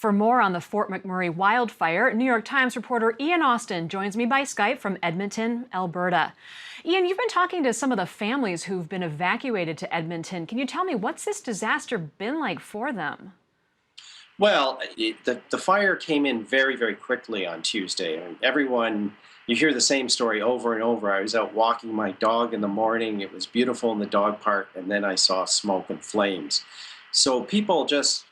For more on the Fort McMurray wildfire, New York Times reporter Ian Austen joins me by Skype from Edmonton, Alberta. Ian, you've been talking to some of the families who've been evacuated to Edmonton. Can you tell me, what's this disaster been like for them? Well, the fire came in very, very quickly on Tuesday. And everyone, you hear the same story over and over. I was out walking my dog in the morning. It was beautiful in the dog park. And then I saw smoke and flames. So people just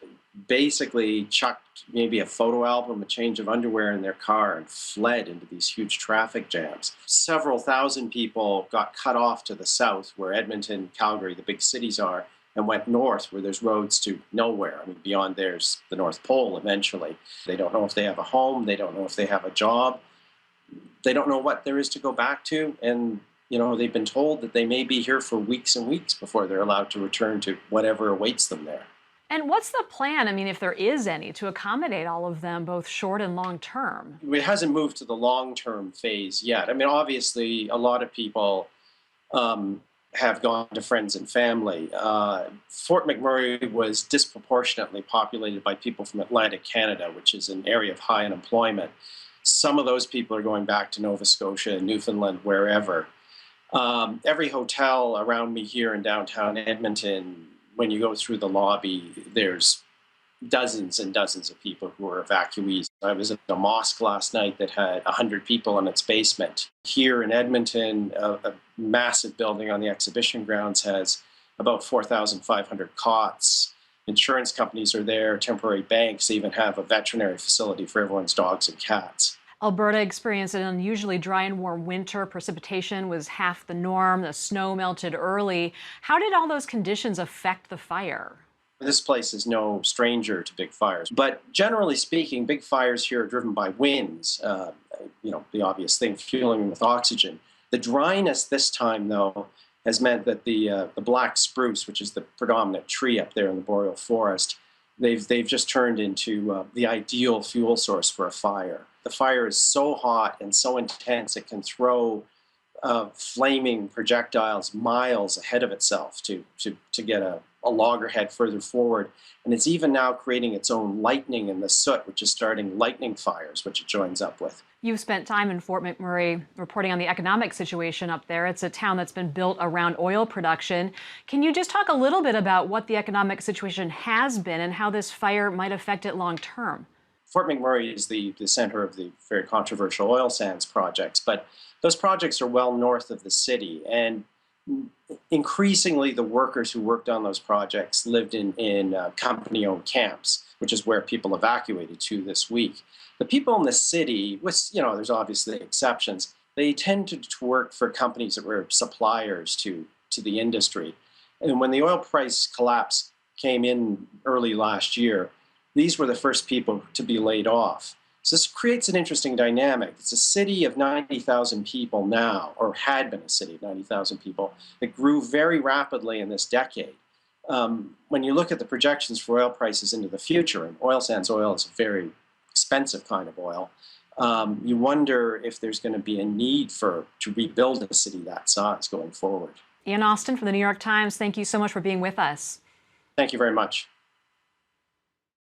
basically chucked maybe a photo album, a change of underwear in their car and fled into these huge traffic jams. Several thousand people got cut off to the south where Edmonton, Calgary, the big cities are, and went north where there's roads to nowhere. I mean, beyond there's the North Pole eventually. They don't know if they have a home. They don't know if they have a job. They don't know what there is to go back to. And, they've been told that they may be here for weeks and weeks before they're allowed to return to whatever awaits them there. And what's the plan, if there is any, to accommodate all of them, both short and long term? It hasn't moved to the long-term phase yet. Obviously, a lot of people have gone to friends and family. Fort McMurray was disproportionately populated by people from Atlantic Canada, which is an area of high unemployment. Some of those people are going back to Nova Scotia, Newfoundland, wherever. Every hotel around me here in downtown Edmonton, when you go through the lobby, there's dozens and dozens of people who are evacuees. I was at a mosque last night that had 100 people in its basement. Here in Edmonton, a massive building on the exhibition grounds has about 4,500 cots. Insurance companies are there, temporary banks even have a veterinary facility for everyone's dogs and cats. Alberta experienced an unusually dry and warm winter. Precipitation was half the norm. The snow melted early. How did all those conditions affect the fire? This place is no stranger to big fires. But generally speaking, big fires here are driven by winds, the obvious thing, fueling them with oxygen. The dryness this time, though, has meant that the black spruce, which is the predominant tree up there in the boreal forest, they've just turned into the ideal fuel source for a fire. The fire is so hot and so intense it can throw flaming projectiles miles ahead of itself to get a loggerhead further forward. And it's even now creating its own lightning in the soot, which is starting lightning fires, which it joins up with. You've spent time in Fort McMurray reporting on the economic situation up there. It's a town that's been built around oil production. Can you just talk a little bit about what the economic situation has been and how this fire might affect it long term? Fort McMurray is the center of the very controversial oil sands projects, but those projects are well north of the city. And increasingly, the workers who worked on those projects lived in company-owned camps, which is where people evacuated to this week. The people in the city, there's obviously exceptions, they tended to work for companies that were suppliers to the industry. And when the oil price collapse came in early last year, these were the first people to be laid off. So this creates an interesting dynamic. It's a city of 90,000 people now, or had been a city of 90,000 people, that grew very rapidly in this decade. When you look at the projections for oil prices into the future, and oil sands oil is a very expensive kind of oil, you wonder if there's going to be a need to rebuild a city that size going forward. Ian Austen from the New York Times, thank you so much for being with us. Thank you very much.